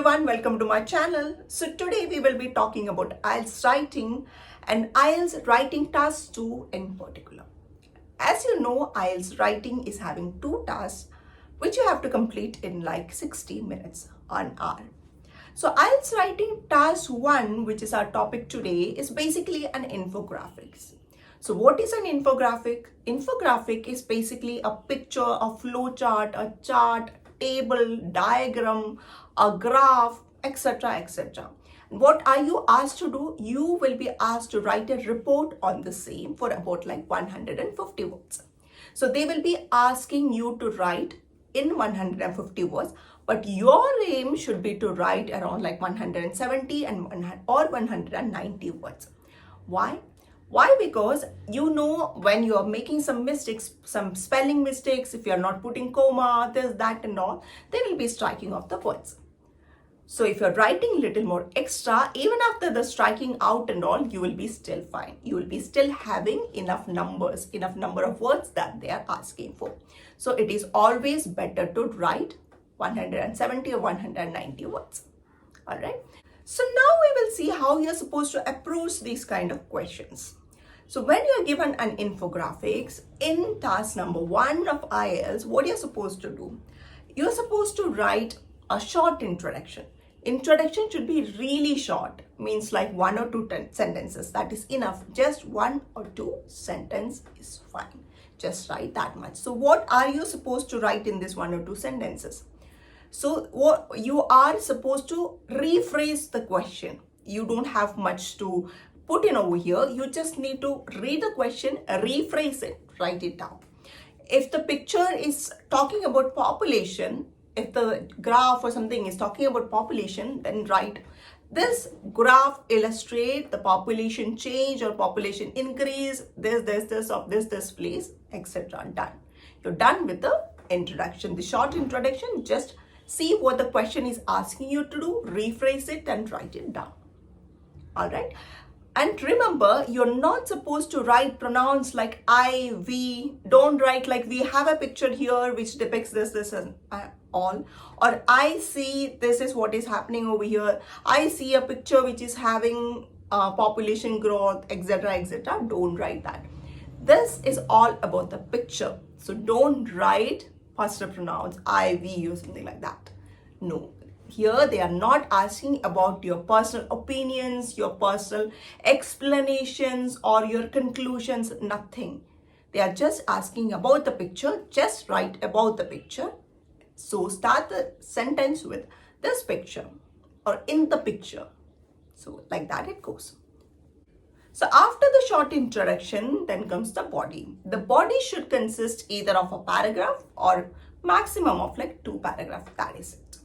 everyone, welcome to my channel. So today we will be talking about IELTS writing and IELTS writing task 2 in particular. As you know, IELTS writing is having 2 tasks which you have to complete in like 60 minutes or an hour. So IELTS writing task 1, which is our topic today, is basically an infographics. So what is an infographic? Infographic is basically a picture, a flow chart, a chart, table, diagram, a graph, etc. etc. What are you asked to do? You will be asked to write a report on the same for about like 150 words. So they will be asking you to write in 150 words, but your aim should be to write around like 170 or 190 words. Why? Why? Because you know when you are making some mistakes, some spelling mistakes, if you are not putting comma, this, that and all, they will be striking off the words. So if you're writing a little more extra, even after the striking out and all, you will be still fine. You will be still having enough numbers, enough number of words that they are asking for. So it is always better to write 170 or 190 words. All right. So now we will see how you're supposed to approach these kind of questions. So when you're given an infographics in task number 1 of IELTS, what you're supposed to do? You're supposed to write a short introduction. Introduction should be really short, means like 1 or 2 sentences. That is enough. Just 1 or 2 sentences is fine. Just write that much. So what are you supposed to write in this 1 or 2 sentences? So what you are supposed to rephrase the question. You don't have much to put in over here. You just need to read the question, rephrase it, write it down. If the picture is talking about population, if the graph or something is talking about population, then write this graph illustrate the population change or population increase, this of this place, etc. Done. You're done with the introduction, the short introduction. Just see what the question is asking you to do, rephrase it and write it down. All right. And remember, you're not supposed to write pronouns like I, we. Don't write like we have a picture here which depicts this and all. Or I see this is what is happening over here. I see a picture which is having population growth, etc. etc. Don't write that. This is all about the picture. So don't write personal pronouns, I, we or something like that. No. Here they are not asking about your personal opinions, your personal explanations or your conclusions, nothing. They are just asking about the picture. Just write about the picture. So start the sentence with this picture or in the picture. So like that it goes. So after the short introduction, then comes the body. The body should consist either of a paragraph or maximum of like 2 paragraphs. That is it.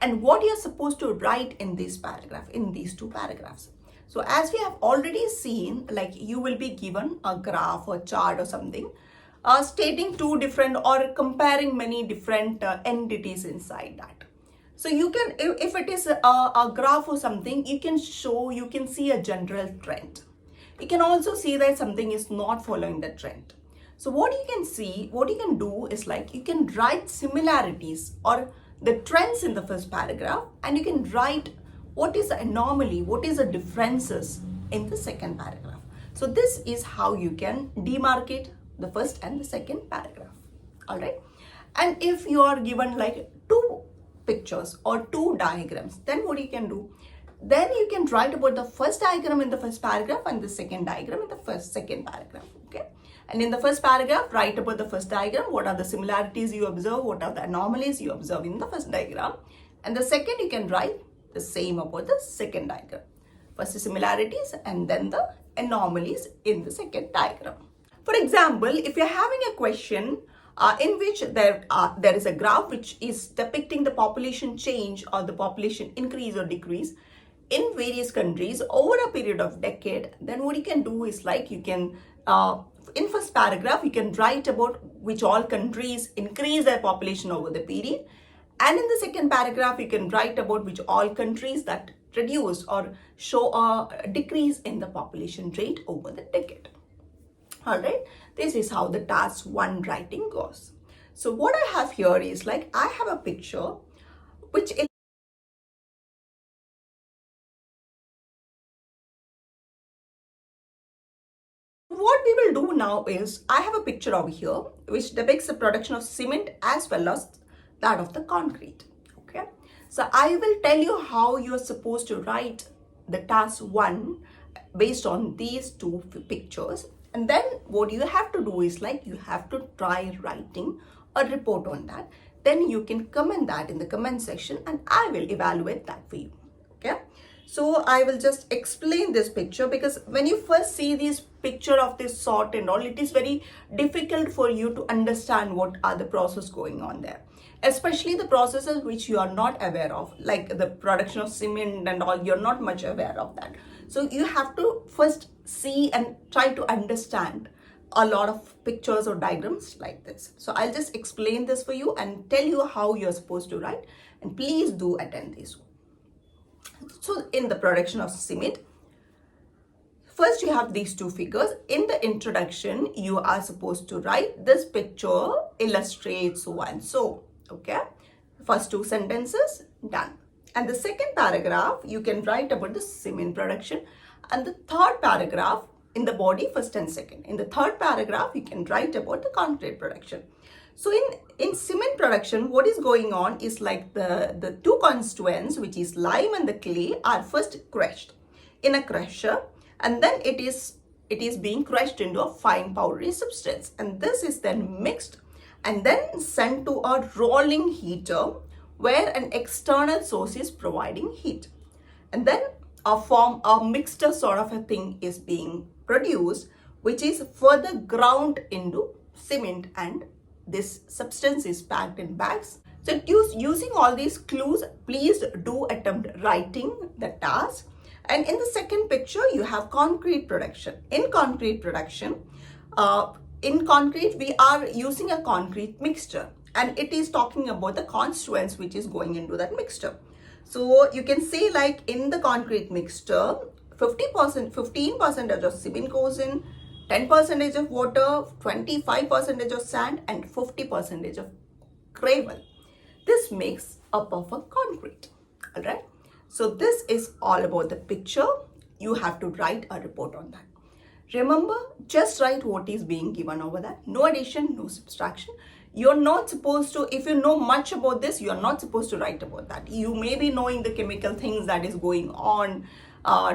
And what you're supposed to write in this paragraph, in these 2 paragraphs. So as we have already seen, like you will be given a graph or chart or something, stating 2 different or comparing many different entities inside that. So you can, if it is a graph or something, you can see a general trend. You can also see that something is not following the trend. So what you can do is like you can write similarities or the trends in the first paragraph, and you can write what is the anomaly, what is the differences in the second paragraph. So this is how you can demarcate the first and the second paragraph. All right. And if you are given like 2 pictures or 2 diagrams, then what you can do? Then you can write about the first diagram in the first paragraph and the second diagram in the second paragraph. Okay. And in the first paragraph, write about the first diagram. What are the similarities you observe? What are the anomalies you observe in the first diagram? And the second, you can write the same about the second diagram. First the similarities and then the anomalies in the second diagram. For example, if you're having a question in which there is a graph which is depicting the population change or the population increase or decrease in various countries over a period of decade, then what you can do is like you can in first paragraph you can write about which all countries increase their population over the period, and in the second paragraph you can write about which all countries that reduce or show a decrease in the population rate over the decade. All right, this is how the task 1 writing goes. So what I have here is like I have a picture which what we will do now is, I have a picture over here which depicts the production of cement as well as that of the concrete. Okay, so I will tell you how you are supposed to write the task 1 based on these two pictures, and then what you have to do is, like, you have to try writing a report on that. Then you can comment that in the comment section and I will evaluate that for you. Okay, so I will just explain this picture, because when you first see this picture of this sort and all, it is very difficult for you to understand what are the process going on there, especially the processes which you are not aware of, like the production of cement and all. You're not much aware of that, so you have to first see and try to understand a lot of pictures or diagrams like this. So I'll just explain this for you and tell you how you're supposed to write, and please do attend this. So in the production of cement, first you have these two figures. In the introduction, you are supposed to write, this picture illustrates so and so. Okay, first two sentences done, and the second paragraph you can write about the cement production, and the third paragraph in the body, first and second. In the third paragraph you can write about the concrete production. So in cement production, what is going on is, like, the two constituents, which is lime and the clay, are first crushed in a crusher, and then it is being crushed into a fine powdery substance, and this is then mixed and then sent to a rolling heater where an external source is providing heat, and then a mixture sort of a thing is being produced, which is further ground into cement, and this substance is packed in bags. So using all these clues, please do attempt writing the task. And in the second picture, you have concrete production. In concrete production, in concrete, we are using a concrete mixture, and it is talking about the constituents which is going into that mixture. So you can say, like, in the concrete mixture, 15% of cement goes in, 10% of water, 25% of sand, and 50% of gravel. This makes a perfect concrete. All right. So this is all about the picture. You have to write a report on that. Remember, just write what is being given over that. No addition, no subtraction. You're not supposed to, if you know much about this, you're not supposed to write about that. You may be knowing the chemical things that is going on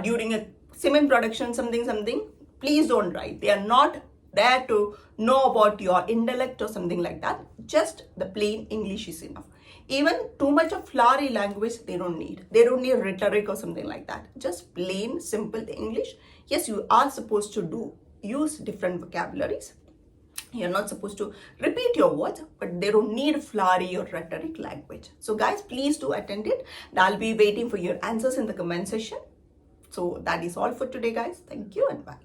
during a cement production, something. Please don't write. They are not there to know about your intellect or something like that. Just the plain English is enough. Even too much of flowery language they don't need. They don't need rhetoric or something like that. Just plain, simple English. Yes, you are supposed to use different vocabularies. You're not supposed to repeat your words, but they don't need flowery or rhetoric language. So guys, please do attend it. And I'll be waiting for your answers in the comment section. So that is all for today, guys. Thank you and bye.